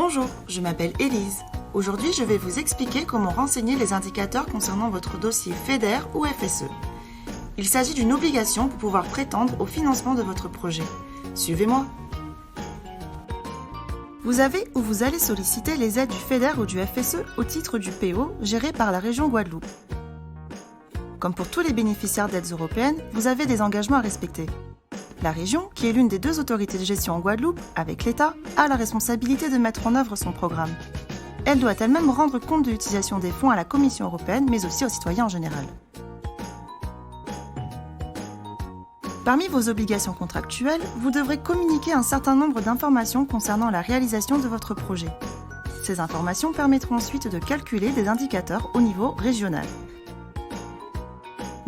Bonjour, je m'appelle Élise. Aujourd'hui, je vais vous expliquer comment renseigner les indicateurs concernant votre dossier FEDER ou FSE. Il s'agit d'une obligation pour pouvoir prétendre au financement de votre projet. Suivez-moi. Vous avez ou vous allez solliciter les aides du FEDER ou du FSE au titre du PO géré par la région Guadeloupe. Comme pour tous les bénéficiaires d'aides européennes, vous avez des engagements à respecter. La région, qui est l'une des deux autorités de gestion en Guadeloupe, avec l'État, a la responsabilité de mettre en œuvre son programme. Elle doit elle-même rendre compte de l'utilisation des fonds à la Commission européenne, mais aussi aux citoyens en général. Parmi vos obligations contractuelles, vous devrez communiquer un certain nombre d'informations concernant la réalisation de votre projet. Ces informations permettront ensuite de calculer des indicateurs au niveau régional.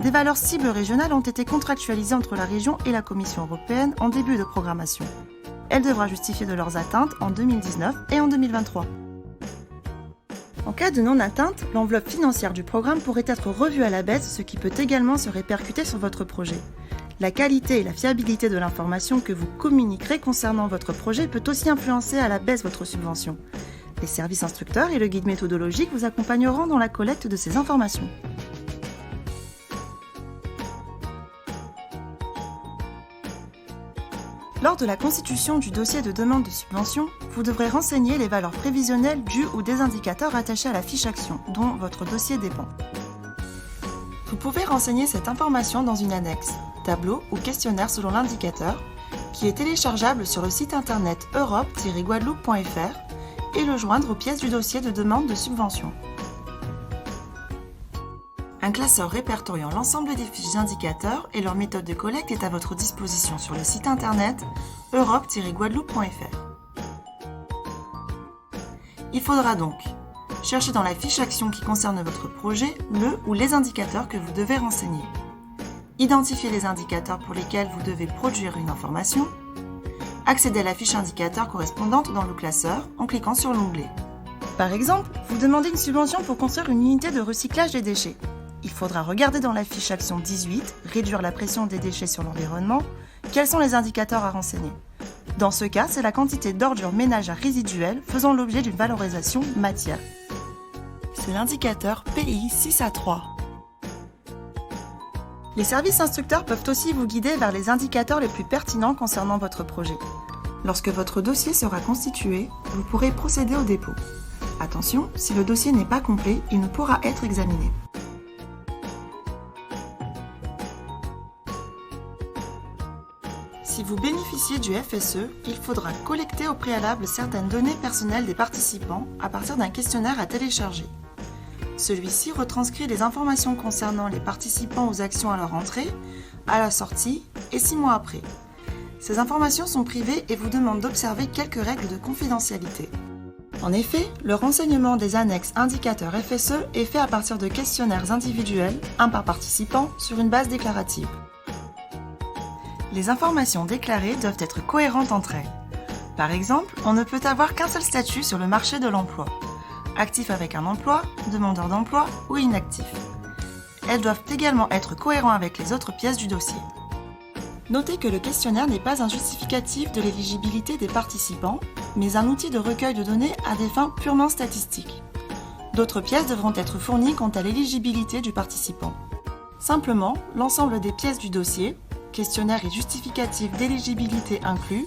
Des valeurs cibles régionales ont été contractualisées entre la région et la Commission européenne en début de programmation. Elle devra justifier de leurs atteintes en 2019 et en 2023. En cas de non-atteinte, l'enveloppe financière du programme pourrait être revue à la baisse, ce qui peut également se répercuter sur votre projet. La qualité et la fiabilité de l'information que vous communiquerez concernant votre projet peut aussi influencer à la baisse votre subvention. Les services instructeurs et le guide méthodologique vous accompagneront dans la collecte de ces informations. Lors de la constitution du dossier de demande de subvention, vous devrez renseigner les valeurs prévisionnelles dues ou des indicateurs attachés à la fiche action, dont votre dossier dépend. Vous pouvez renseigner cette information dans une annexe, tableau ou questionnaire selon l'indicateur, qui est téléchargeable sur le site internet europe-guadeloupe.fr et le joindre aux pièces du dossier de demande de subvention. Un classeur répertoriant l'ensemble des fiches d'indicateurs et leur méthode de collecte est à votre disposition sur le site internet europe-guadeloupe.fr. Il faudra donc chercher dans la fiche action qui concerne votre projet le ou les indicateurs que vous devez renseigner. Identifier les indicateurs pour lesquels vous devez produire une information. Accéder à la fiche indicateur correspondante dans le classeur en cliquant sur l'onglet. Par exemple, vous demandez une subvention pour construire une unité de recyclage des déchets. Il faudra regarder dans la fiche action 18, réduire la pression des déchets sur l'environnement, quels sont les indicateurs à renseigner. Dans ce cas, c'est la quantité d'ordures ménagères résiduelles faisant l'objet d'une valorisation matière. C'est l'indicateur PI 6A3. Les services instructeurs peuvent aussi vous guider vers les indicateurs les plus pertinents concernant votre projet. Lorsque votre dossier sera constitué, vous pourrez procéder au dépôt. Attention, si le dossier n'est pas complet, il ne pourra être examiné. Si vous bénéficiez du FSE, il faudra collecter au préalable certaines données personnelles des participants à partir d'un questionnaire à télécharger. Celui-ci retranscrit les informations concernant les participants aux actions à leur entrée, à la sortie et 6 mois après. Ces informations sont privées et vous demandent d'observer quelques règles de confidentialité. En effet, le renseignement des annexes indicateurs FSE est fait à partir de questionnaires individuels, un par participant, sur une base déclarative. Les informations déclarées doivent être cohérentes entre elles. Par exemple, on ne peut avoir qu'un seul statut sur le marché de l'emploi. Actif avec un emploi, demandeur d'emploi ou inactif. Elles doivent également être cohérentes avec les autres pièces du dossier. Notez que le questionnaire n'est pas un justificatif de l'éligibilité des participants, mais un outil de recueil de données à des fins purement statistiques. D'autres pièces devront être fournies quant à l'éligibilité du participant. Simplement, l'ensemble des pièces du dossier, questionnaire et justificatif d'éligibilité inclus,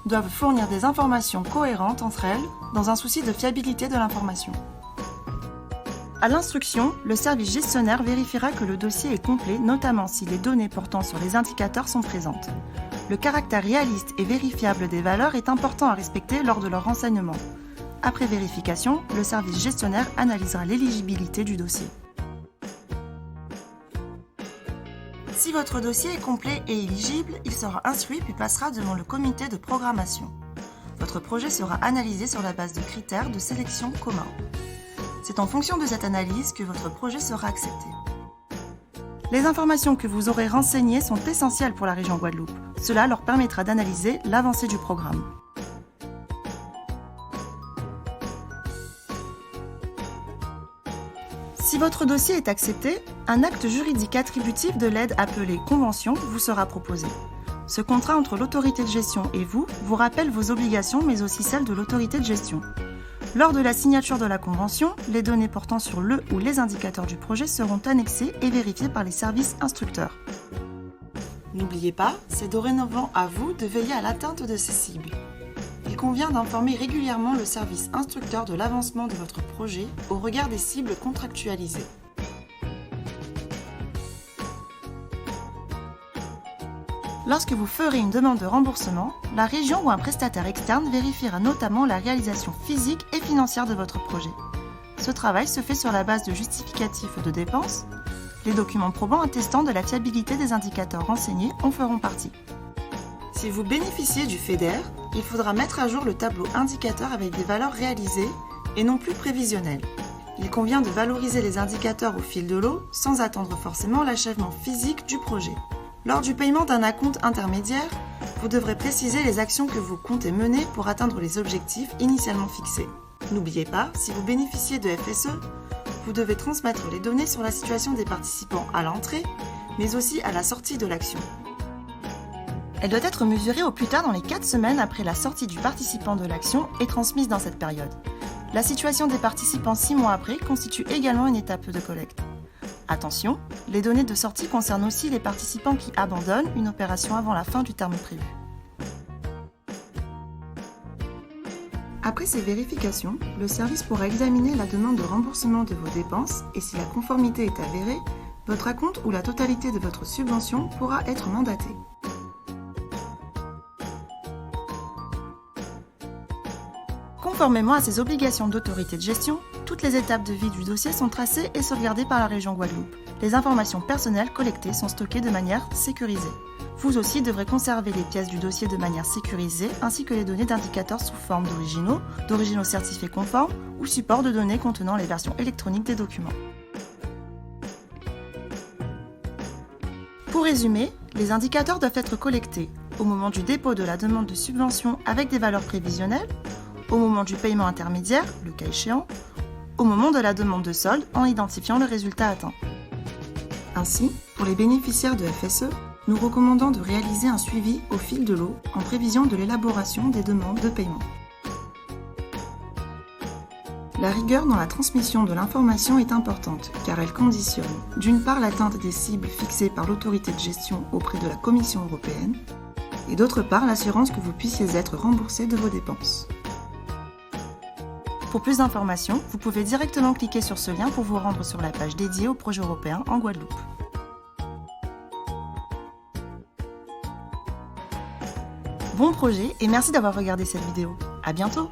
doivent fournir des informations cohérentes entre elles dans un souci de fiabilité de l'information. À l'instruction, le service gestionnaire vérifiera que le dossier est complet, notamment si les données portant sur les indicateurs sont présentes. Le caractère réaliste et vérifiable des valeurs est important à respecter lors de leur renseignement. Après vérification, le service gestionnaire analysera l'éligibilité du dossier. Si votre dossier est complet et éligible, il sera instruit puis passera devant le comité de programmation. Votre projet sera analysé sur la base de critères de sélection communs. C'est en fonction de cette analyse que votre projet sera accepté. Les informations que vous aurez renseignées sont essentielles pour la région Guadeloupe. Cela leur permettra d'analyser l'avancée du programme. Si votre dossier est accepté, un acte juridique attributif de l'aide appelé convention vous sera proposé. Ce contrat entre l'autorité de gestion et vous rappelle vos obligations mais aussi celles de l'autorité de gestion. Lors de la signature de la convention, les données portant sur le ou les indicateurs du projet seront annexées et vérifiées par les services instructeurs. N'oubliez pas, c'est dorénavant à vous de veiller à l'atteinte de ces cibles. Il convient d'informer régulièrement le service instructeur de l'avancement de votre projet au regard des cibles contractualisées. Lorsque vous ferez une demande de remboursement, la région ou un prestataire externe vérifiera notamment la réalisation physique et financière de votre projet. Ce travail se fait sur la base de justificatifs de dépenses. Les documents probants attestant de la fiabilité des indicateurs renseignés en feront partie. Si vous bénéficiez du FEDER, il faudra mettre à jour le tableau indicateur avec des valeurs réalisées et non plus prévisionnelles. Il convient de valoriser les indicateurs au fil de l'eau sans attendre forcément l'achèvement physique du projet. Lors du paiement d'un acompte intermédiaire, vous devrez préciser les actions que vous comptez mener pour atteindre les objectifs initialement fixés. N'oubliez pas, si vous bénéficiez de FSE, vous devez transmettre les données sur la situation des participants à l'entrée, mais aussi à la sortie de l'action. Elle doit être mesurée au plus tard dans les 4 semaines après la sortie du participant de l'action et transmise dans cette période. La situation des participants 6 mois après constitue également une étape de collecte. Attention, les données de sortie concernent aussi les participants qui abandonnent une opération avant la fin du terme prévu. Après ces vérifications, le service pourra examiner la demande de remboursement de vos dépenses et si la conformité est avérée, votre acompte ou la totalité de votre subvention pourra être mandatée. Conformément à ces obligations d'autorité de gestion, toutes les étapes de vie du dossier sont tracées et sauvegardées par la région Guadeloupe. Les informations personnelles collectées sont stockées de manière sécurisée. Vous aussi devrez conserver les pièces du dossier de manière sécurisée ainsi que les données d'indicateurs sous forme d'originaux certifiés conformes ou support de données contenant les versions électroniques des documents. Pour résumer, les indicateurs doivent être collectés au moment du dépôt de la demande de subvention avec des valeurs prévisionnelles, au moment du paiement intermédiaire, le cas échéant, au moment de la demande de solde en identifiant le résultat atteint. Ainsi, pour les bénéficiaires de FSE, nous recommandons de réaliser un suivi au fil de l'eau en prévision de l'élaboration des demandes de paiement. La rigueur dans la transmission de l'information est importante car elle conditionne d'une part l'atteinte des cibles fixées par l'autorité de gestion auprès de la Commission européenne et d'autre part l'assurance que vous puissiez être remboursé de vos dépenses. Pour plus d'informations, vous pouvez directement cliquer sur ce lien pour vous rendre sur la page dédiée au projet européen en Guadeloupe. Bon projet et merci d'avoir regardé cette vidéo. À bientôt!